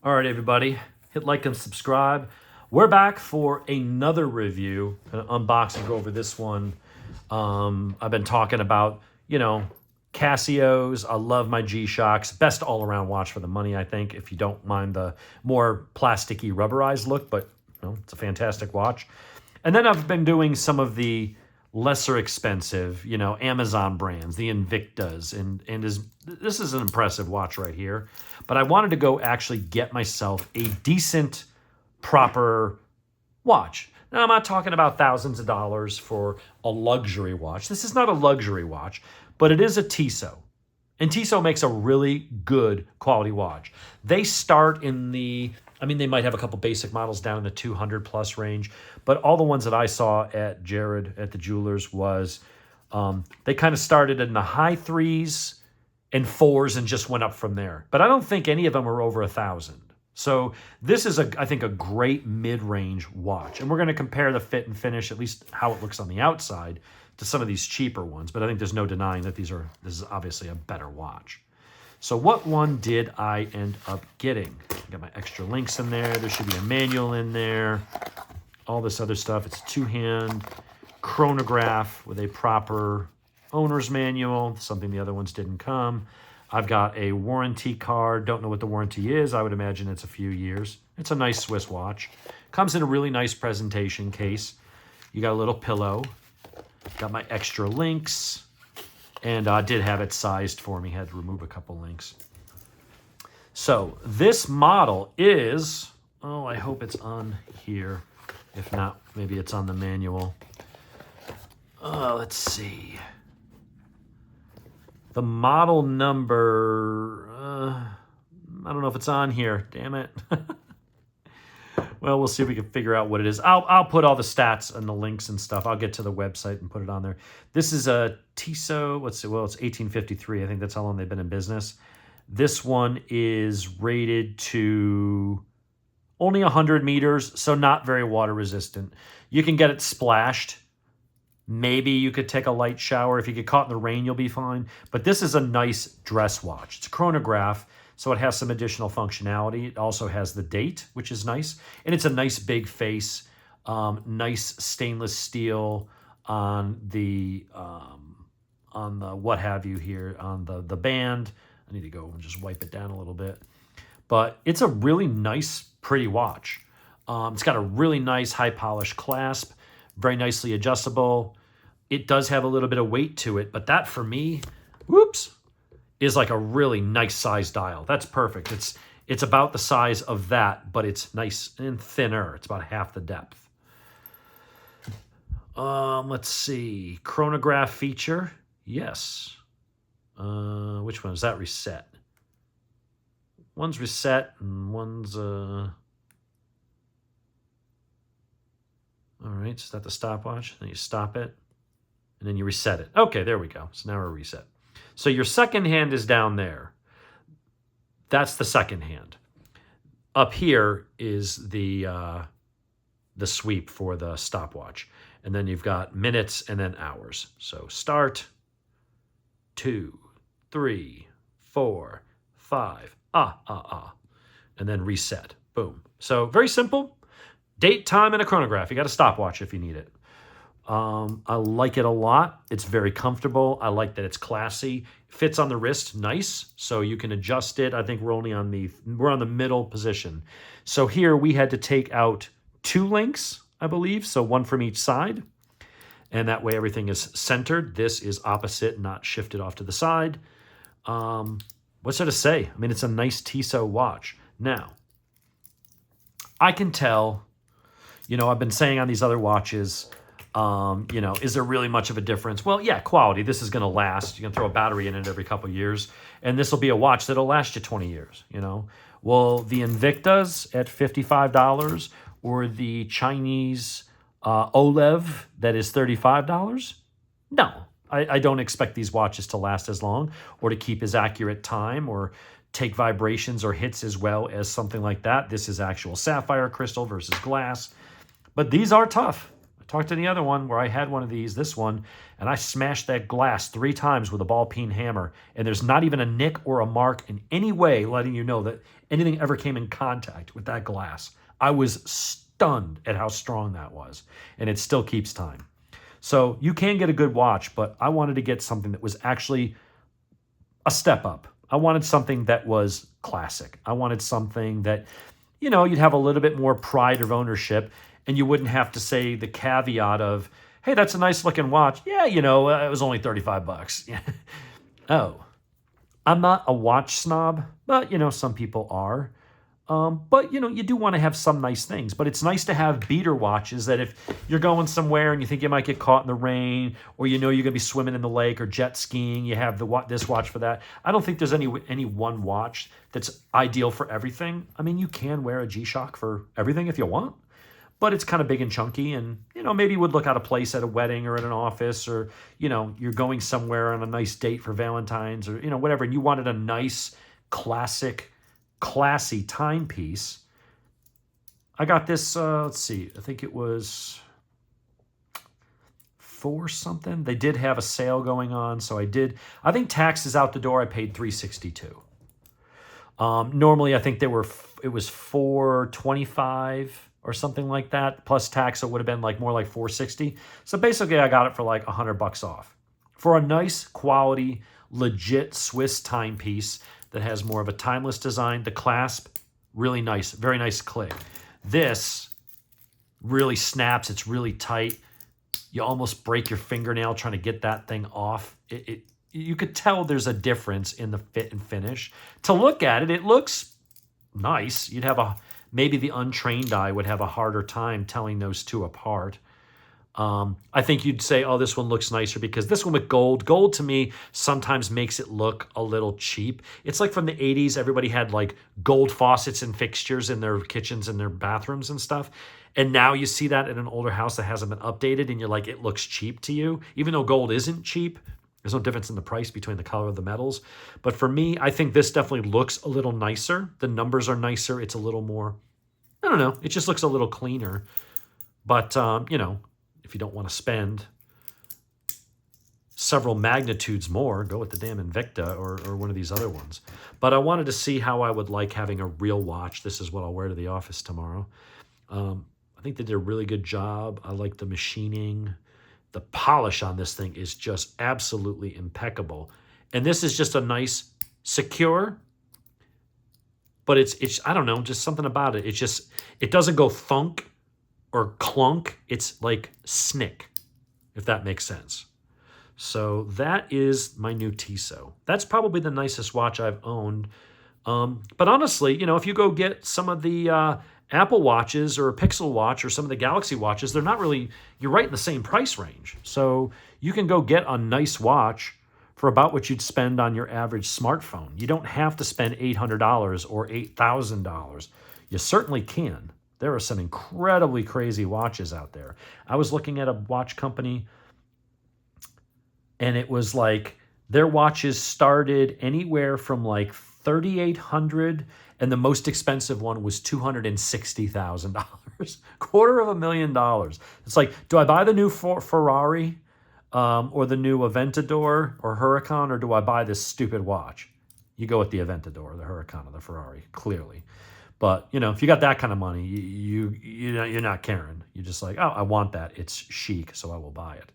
All right, everybody, hit like and subscribe. We're back for another review, an unboxing. Go over this one. I've been talking about, Casios. I love my G-Shocks. Best all-around watch for the money, I think, if you don't mind the more plasticky, rubberized look. But it's a fantastic watch. And then I've been doing some of the lesser expensive, Amazon brands, the Invictas, and this is an impressive watch right here. But I wanted to go actually get myself a decent, proper watch. Now, I'm not talking about thousands of dollars for a luxury watch. This is not a luxury watch, but it is a Tissot. And Tissot makes a really good quality watch. They start in they might have a couple basic models down in the 200 plus range, but all the ones that I saw at Jared at the jewelers was they kind of started in the high threes and fours and just went up from there. But I don't think any of them are over 1,000. So this is, I think, a great mid-range watch. And we're going to compare the fit and finish, at least how it looks on the outside, to some of these cheaper ones. But I think there's no denying that this is obviously a better watch. So what one did I end up getting? I got my extra links in there. There should be a manual in there. All this other stuff. It's a two-hand chronograph with a proper owner's manual, something the other ones didn't come. I've got a warranty card. Don't know what the warranty is. I would imagine it's a few years. It's a nice Swiss watch. Comes in a really nice presentation case. You got a little pillow. Got my extra links. And I did have it sized for me. Had to remove a couple links. So this model is, I hope it's on here. If not, maybe it's on the manual. Let's see. The model number, I don't know if it's on here. Damn it. Well, we'll see if we can figure out what it is. I'll put all the stats and the links and stuff. I'll get to the website and put it on there. This is a Tissot. It's 1853. I think that's how long they've been in business. This one is rated to only 100 meters, so not very water resistant. You can get it splashed. Maybe you could take a light shower. If you get caught in the rain, you'll be fine. But this is a nice dress watch. It's a chronograph, so it has some additional functionality. It also has the date, which is nice. And it's a nice big face, nice stainless steel on the what have you here, on the band. I need to go and just wipe it down a little bit. But it's a really nice, pretty watch. It's got a really nice high polished clasp, very nicely adjustable. It does have a little bit of weight to it, but that for me, is like a really nice size dial. That's perfect. It's about the size of that, but it's nice and thinner. It's about half the depth. Let's see. Chronograph feature. Yes. Which one is that? Reset. One's reset and one's all right, is that the stopwatch? Then you stop it, and then you reset it. Okay, there we go. So now we're reset. So your second hand is down there. That's the second hand. Up here is the sweep for the stopwatch. And then you've got minutes and then hours. So start, 2, 3, 4, 5, and then reset. Boom. So very simple. Date, time, and a chronograph. You got a stopwatch if you need it. I like it a lot. It's very comfortable. I like that it's classy. Fits on the wrist, nice. So you can adjust it. I think we're on the middle position. So here we had to take out 2 links, I believe. So 1 from each side. And that way everything is centered. This is opposite, not shifted off to the side. What's there to say? I mean, it's a nice Tissot watch. Now, I can tell, I've been saying on these other watches, is there really much of a difference? Well, yeah, quality. This is going to last. You can throw a battery in it every couple of years, and this will be a watch that'll last you 20 years, Well, the Invictas at $55 or the Chinese Olev that is $35? No, I don't expect these watches to last as long or to keep as accurate time or take vibrations or hits as well as something like that. This is actual sapphire crystal versus glass. But these are tough. Talk to the other one where I had one of these, this one, and I smashed that glass 3 times with a ball-peen hammer, and there's not even a nick or a mark in any way letting you know that anything ever came in contact with that glass. I was stunned at how strong that was, and it still keeps time. So you can get a good watch, but I wanted to get something that was actually a step up. I wanted something that was classic. I wanted something that, you know, you'd have a little bit more pride of ownership, and you wouldn't have to say the caveat of, hey, that's a nice looking watch. Yeah, you know, it was only $35. Oh, I'm not a watch snob, but, you know, some people are. But, you know, you do want to have some nice things. But it's nice to have beater watches that if you're going somewhere and you think you might get caught in the rain, or you know you're going to be swimming in the lake or jet skiing, you have this watch for that. I don't think there's any one watch that's ideal for everything. I mean, you can wear a G-Shock for everything if you want, but it's kind of big and chunky, and, you know, maybe you would look out of place at a wedding or at an office, or, you know, you're going somewhere on a nice date for Valentine's, or, you know, whatever, and you wanted a nice, classy timepiece. I got this, let's see, I think it was $4 something. They did have a sale going on, so I think taxes out the door, I paid $362. Normally, I think it was $425 or something like that. Plus tax, it would have been like more like $460. So basically, I got it for like $100 off for a nice quality, legit Swiss timepiece that has more of a timeless design. The clasp, really nice, very nice click. This really snaps. It's really tight. You almost break your fingernail trying to get that thing off. You could tell there's a difference in the fit and finish. To look at it, it looks nice. You'd have maybe the untrained eye would have a harder time telling those two apart. I think you'd say, oh, this one looks nicer because this one with gold. Gold to me sometimes makes it look a little cheap. It's like from the 80s, everybody had like gold faucets and fixtures in their kitchens and their bathrooms and stuff. And now you see that in an older house that hasn't been updated and you're like, it looks cheap to you. Even though gold isn't cheap, there's no difference in the price between the color of the metals. But for me, I think this definitely looks a little nicer. The numbers are nicer. It's a little more, I don't know, it just looks a little cleaner. But, you know, if you don't want to spend several magnitudes more, go with the damn Invicta or one of these other ones. But I wanted to see how I would like having a real watch. This is what I'll wear to the office tomorrow. I think they did a really good job. I like the machining. The polish on this thing is just absolutely impeccable. And this is just a nice, secure, but it's I don't know, just something about it. It doesn't go thunk or clunk. It's like snick, if that makes sense. So that is my new Tissot. That's probably the nicest watch I've owned. But honestly, you know, if you go get some of the Apple watches or a Pixel watch or some of the Galaxy watches, they're not really, you're right in the same price range. So you can go get a nice watch for about what you'd spend on your average smartphone. You don't have to spend $800 or $8,000. You certainly can. There are some incredibly crazy watches out there. I was looking at a watch company and it was like their watches started anywhere from like $3,800 and the most expensive one was $260,000. $250,000. It's like, do I buy the new Ferrari or the new Aventador or Huracan, or do I buy this stupid watch? You go with the Aventador, the Huracan, or the Ferrari, clearly. But, you know, if you got that kind of money, you're not caring. You're just like, oh, I want that. It's chic, so I will buy it.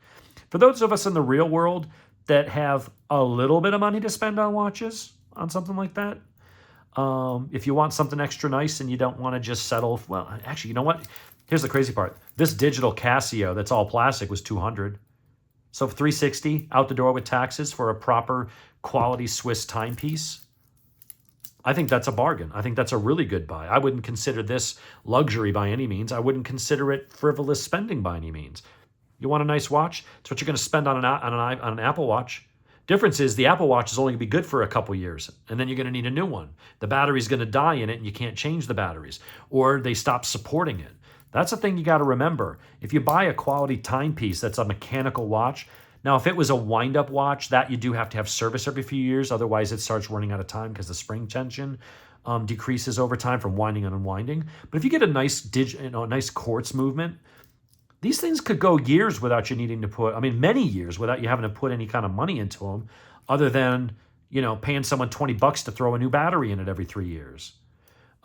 For those of us in the real world that have a little bit of money to spend on watches, on something like that, if you want something extra nice and you don't want to just settle, well, actually, you know what? Here's the crazy part. This digital Casio that's all plastic was $200. So $360 out the door with taxes for a proper quality Swiss timepiece. I think that's a bargain. I think that's a really good buy. I wouldn't consider this luxury by any means. I wouldn't consider it frivolous spending by any means. You want a nice watch? It's what you're going to spend on an Apple Watch. Difference is the Apple Watch is only going to be good for a couple years, and then you're going to need a new one. The battery's going to die in it, and you can't change the batteries, or they stop supporting it. That's the thing you got to remember. If you buy a quality timepiece that's a mechanical watch, now if it was a wind-up watch, that you do have to have service every few years, otherwise it starts running out of time because the spring tension decreases over time from winding and unwinding. But if you get a nice nice quartz movement, These things could go years without you needing to put, I mean, many years without you having to put any kind of money into them other than, you know, paying someone $20 to throw a new battery in it every 3 years.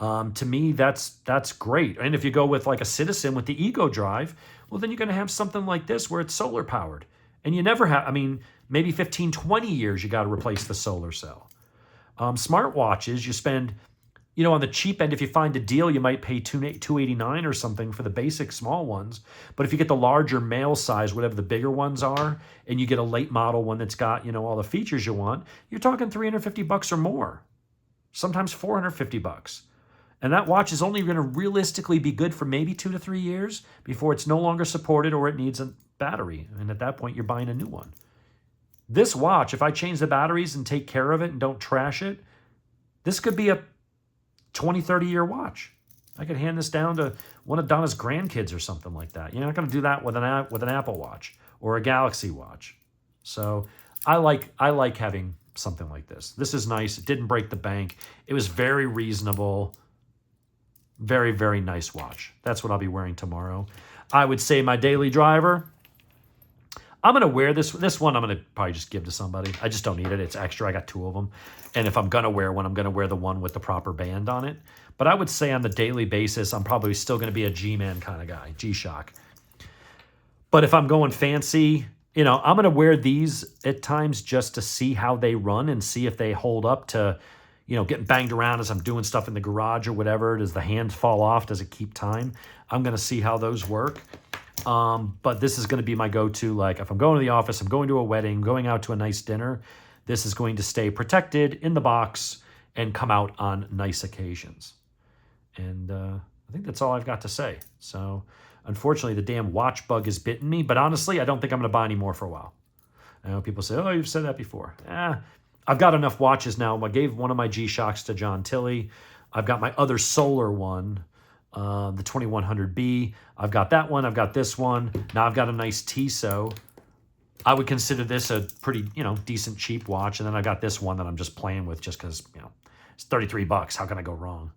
To me, that's great. And if you go with like a Citizen with the Ego Drive, well, then you're going to have something like this where it's solar powered. And you never have, I mean, maybe 15, 20 years you got to replace the solar cell. Smartwatches, you spend, you know, on the cheap end, if you find a deal, you might pay $289 or something for the basic small ones. But if you get the larger male size, whatever the bigger ones are, and you get a late model one that's got, you know, all the features you want, you're talking $350 or more, sometimes $450. And that watch is only going to realistically be good for maybe 2 to 3 years before it's no longer supported or it needs a battery. And at that point, you're buying a new one. This watch, if I change the batteries and take care of it and don't trash it, this could be a 20, 30-year watch. I could hand this down to one of Donna's grandkids or something like that. You're not going to do that with an Apple Watch or a Galaxy Watch. So I like having something like this. This is nice. It didn't break the bank. It was very reasonable. Very, very nice watch. That's what I'll be wearing tomorrow. I would say my daily driver, I'm going to wear this one. I'm going to probably just give to somebody. I just don't need it. It's extra. I got 2 of them. And if I'm going to wear one, I'm going to wear the one with the proper band on it. But I would say on the daily basis, I'm probably still going to be a G-Man kind of guy, G-Shock. But if I'm going fancy, you know, I'm going to wear these at times just to see how they run and see if they hold up to, you know, getting banged around as I'm doing stuff in the garage or whatever. Does the hand fall off? Does it keep time? I'm going to see how those work. But this is going to be my go-to. Like if I'm going to the office, I'm going to a wedding, going out to a nice dinner, this is going to stay protected in the box and come out on nice occasions. And I think that's all I've got to say. So unfortunately, the damn watch bug has bitten me. But honestly, I don't think I'm going to buy any more for a while. I know people say, oh, you've said that before. I've got enough watches now. I gave one of my G-Shocks to John Tilley. I've got my other solar one, the 2100B. I've got that one. I've got this one. Now I've got a nice Tissot. I would consider this a pretty, you know, decent cheap watch. And then I got this one that I'm just playing with just because, you know, it's $33. How can I go wrong?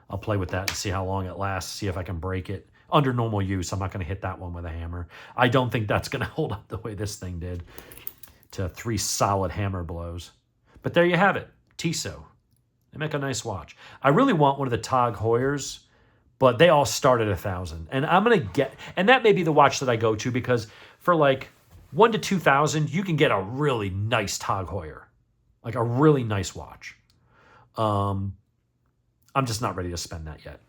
I'll play with that and see how long it lasts, see if I can break it. Under normal use, I'm not going to hit that one with a hammer. I don't think that's going to hold up the way this thing did to 3 solid hammer blows. But there you have it, Tissot. They make a nice watch. I really want one of the Tag Heuers, but they all start at $1,000. And I'm going to get, and that may be the watch that I go to because for like $1,000 to $2,000, you can get a really nice Tag Heuer, like a really nice watch. I'm just not ready to spend that yet.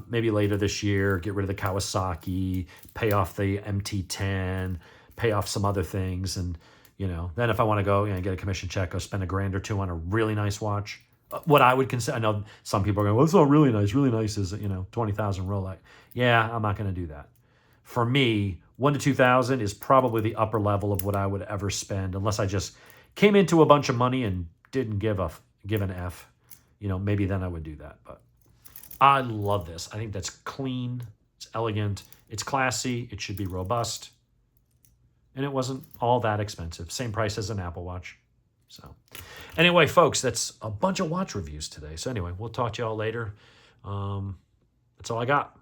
Maybe later this year, get rid of the Kawasaki, pay off the MT10, pay off some other things, and you know, then if I want to go and get a commission check, go spend $1,000 or $2,000 on a really nice watch. What I would consider, I know some people are going, well, it's not really nice. Really nice is, you know, 20,000 Rolex. Yeah, I'm not going to do that. For me, $1,000 to $2,000 is probably the upper level of what I would ever spend, unless I just came into a bunch of money and didn't give an F. You know, maybe then I would do that. But I love this. I think that's clean. It's elegant. It's classy. It should be robust. And it wasn't all that expensive. Same price as an Apple Watch. So anyway, folks, that's a bunch of watch reviews today. So anyway, we'll talk to y'all later. That's all I got.